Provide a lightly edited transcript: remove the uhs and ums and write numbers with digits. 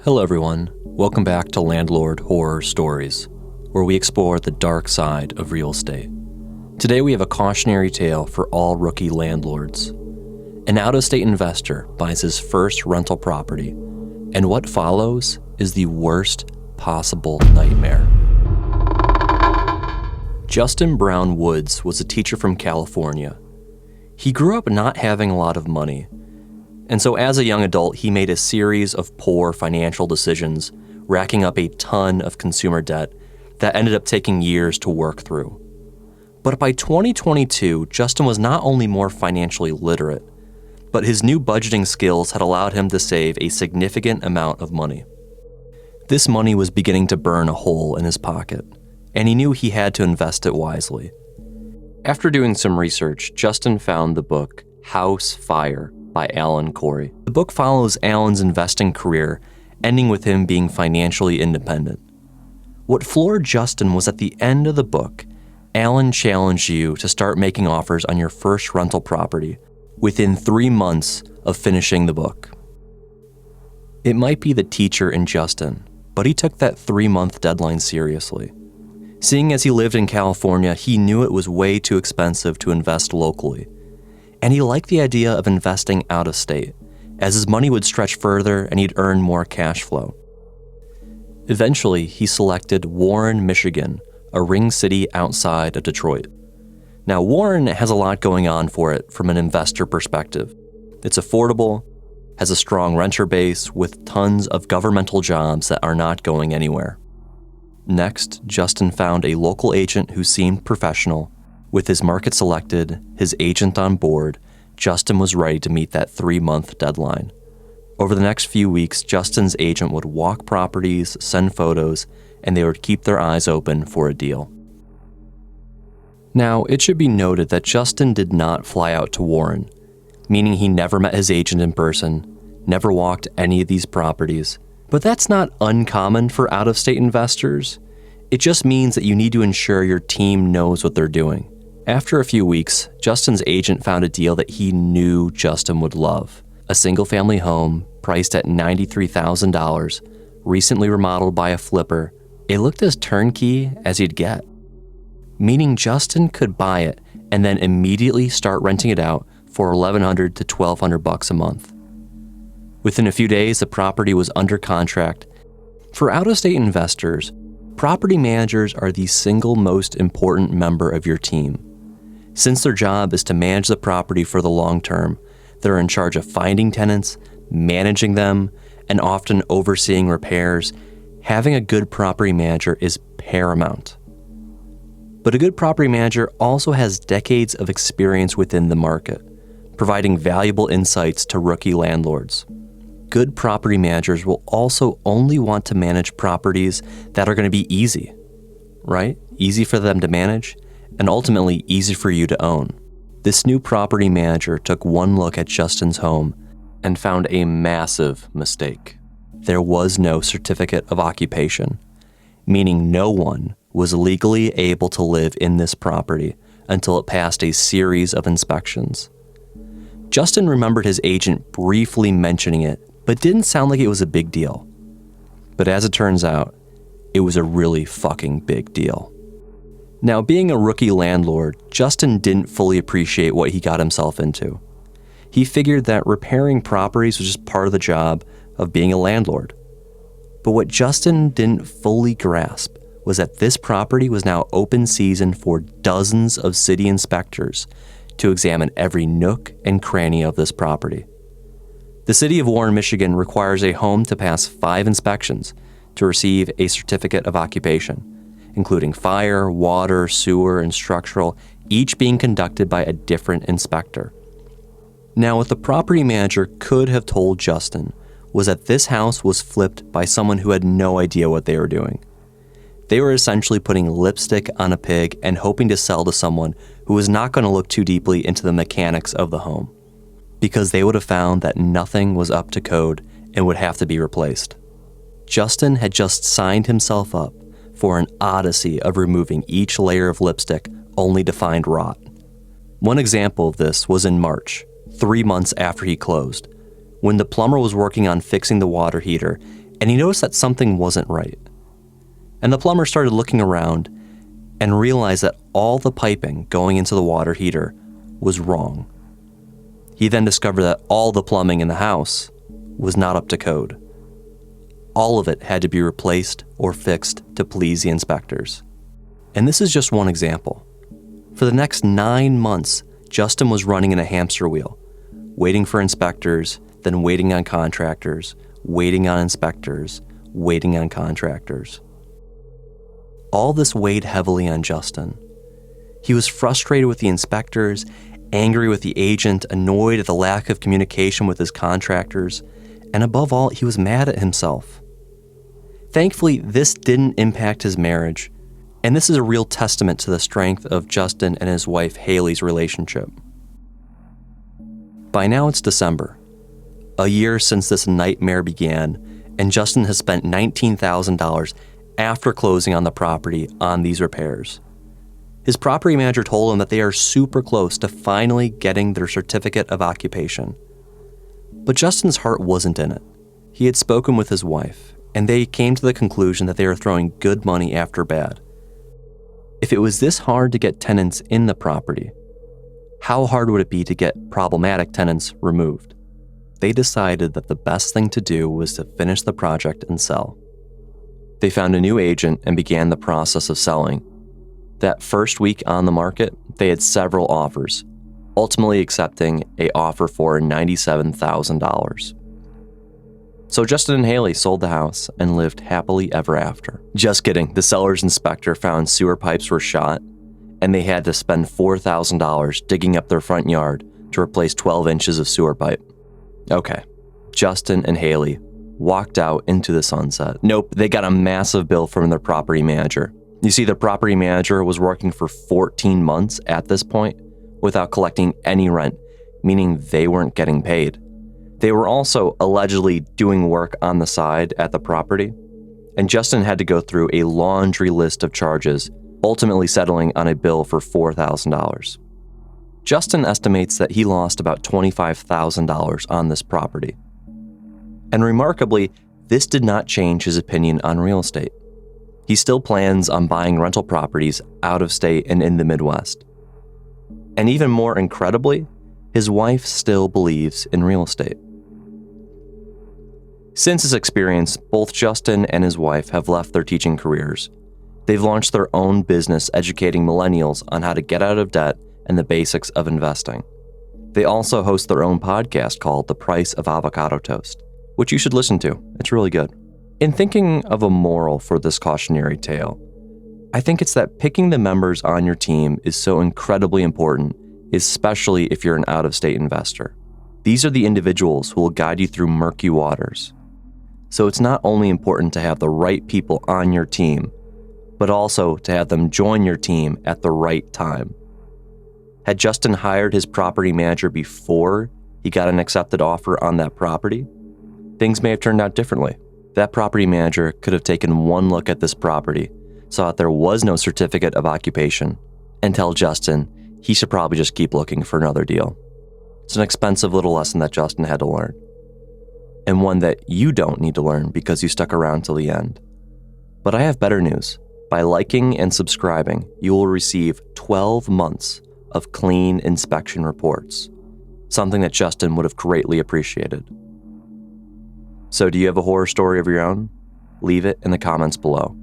Hello everyone, welcome back to Landlord Horror Stories, where we explore the dark side of real estate. Today we have a cautionary tale for all rookie landlords. An out-of-state investor buys his first rental property, and what follows is the worst possible nightmare. Justin Brown Woods was a teacher from California. He grew up not having a lot of money, and so as a young adult, he made a series of poor financial decisions, racking up a ton of consumer debt that ended up taking years to work through. But by 2022, Justin was not only more financially literate, but his new budgeting skills had allowed him to save a significant amount of money. This money was beginning to burn a hole in his pocket, and he knew he had to invest it wisely. After doing some research, Justin found the book House Fire by Alan Corey. The book follows Alan's investing career, ending with him being financially independent. What floored Justin was at the end of the book, Alan challenged you to start making offers on your first rental property within 3 months of finishing the book. It might be the teacher in Justin, but he took that 3-month deadline seriously. Seeing as he lived in California, he knew it was way too expensive to invest locally. And he liked the idea of investing out of state, as his money would stretch further and he'd earn more cash flow. Eventually, he selected Warren, Michigan, a ring city outside of Detroit. Now, Warren has a lot going on for it from an investor perspective. It's affordable, has a strong renter base with tons of governmental jobs that are not going anywhere. Next, Justin found a local agent who seemed professional. With his market selected, his agent on board, Justin was ready to meet that 3-month deadline. Over the next few weeks, Justin's agent would walk properties, send photos, and they would keep their eyes open for a deal. Now, it should be noted that Justin did not fly out to Warren, meaning he never met his agent in person, never walked any of these properties. But that's not uncommon for out-of-state investors. It just means that you need to ensure your team knows what they're doing. After a few weeks, Justin's agent found a deal that he knew Justin would love. A single-family home priced at $93,000, recently remodeled by a flipper. It looked as turnkey as you'd get, meaning Justin could buy it and then immediately start renting it out for $1,100 to $1,200 a month. Within a few days, the property was under contract. For out-of-state investors, property managers are the single most important member of your team. Since their job is to manage the property for the long term, they're in charge of finding tenants, managing them, and often overseeing repairs. Having a good property manager is paramount. But a good property manager also has decades of experience within the market, providing valuable insights to rookie landlords. Good property managers will also only want to manage properties that are going to be easy, right? Easy for them to manage, and ultimately easy for you to own. This new property manager took one look at Justin's home and found a massive mistake. There was no certificate of occupation, meaning no one was legally able to live in this property until it passed a series of inspections. Justin remembered his agent briefly mentioning it, but didn't sound like it was a big deal. But as it turns out, it was a really fucking big deal. Now, being a rookie landlord, Justin didn't fully appreciate what he got himself into. He figured that repairing properties was just part of the job of being a landlord. But what Justin didn't fully grasp was that this property was now open season for dozens of city inspectors to examine every nook and cranny of this property. The city of Warren, Michigan requires a home to pass 5 inspections to receive a certificate of occupation, including fire, water, sewer, and structural, each being conducted by a different inspector. Now, what the property manager could have told Justin was that this house was flipped by someone who had no idea what they were doing. They were essentially putting lipstick on a pig and hoping to sell to someone who was not going to look too deeply into the mechanics of the home, because they would have found that nothing was up to code and would have to be replaced. Justin had just signed himself up for an odyssey of removing each layer of lipstick only to find rot. One example of this was in March, 3 months after he closed, when the plumber was working on fixing the water heater and he noticed that something wasn't right. And the plumber started looking around and realized that all the piping going into the water heater was wrong. He then discovered that all the plumbing in the house was not up to code. All of it had to be replaced or fixed to please the inspectors. And this is just one example. For the next 9 months, Justin was running in a hamster wheel, waiting for inspectors, then waiting on contractors, waiting on inspectors, waiting on contractors. All this weighed heavily on Justin. He was frustrated with the inspectors, angry with the agent, annoyed at the lack of communication with his contractors, and above all, he was mad at himself. Thankfully, this didn't impact his marriage, and this is a real testament to the strength of Justin and his wife Haley's relationship. By now it's December, a year since this nightmare began, and Justin has spent $19,000 after closing on the property on these repairs. His property manager told him that they are super close to finally getting their certificate of occupation. But Justin's heart wasn't in it. He had spoken with his wife, and they came to the conclusion that they were throwing good money after bad. If it was this hard to get tenants in the property, how hard would it be to get problematic tenants removed? They decided that the best thing to do was to finish the project and sell. They found a new agent and began the process of selling. That first week on the market, they had several offers, ultimately accepting an offer for $97,000. So Justin and Haley sold the house and lived happily ever after. Just kidding, the seller's inspector found sewer pipes were shot, and they had to spend $4,000 digging up their front yard to replace 12 inches of sewer pipe. Okay, Justin and Haley walked out into the sunset. Nope, they got a massive bill from their property manager. You see, the property manager was working for 14 months at this point without collecting any rent, meaning they weren't getting paid. They were also allegedly doing work on the side at the property, and Justin had to go through a laundry list of charges, ultimately settling on a bill for $4,000. Justin estimates that he lost about $25,000 on this property. And remarkably, this did not change his opinion on real estate. He still plans on buying rental properties out of state and in the Midwest. And even more incredibly, his wife still believes in real estate. Since his experience, both Justin and his wife have left their teaching careers. They've launched their own business educating millennials on how to get out of debt and the basics of investing. They also host their own podcast called The Price of Avocado Toast, which you should listen to. It's really good. In thinking of a moral for this cautionary tale, I think it's that picking the members on your team is so incredibly important, especially if you're an out-of-state investor. These are the individuals who will guide you through murky waters. So it's not only important to have the right people on your team, but also to have them join your team at the right time. Had Justin hired his property manager before he got an accepted offer on that property, things may have turned out differently. That property manager could have taken one look at this property, saw that there was no certificate of occupation, and tell Justin he should probably just keep looking for another deal. It's an expensive little lesson that Justin had to learn, and one that you don't need to learn because you stuck around till the end. But I have better news. By liking and subscribing, you will receive 12 months of clean inspection reports, something that Justin would have greatly appreciated. So do you have a horror story of your own? Leave it in the comments below.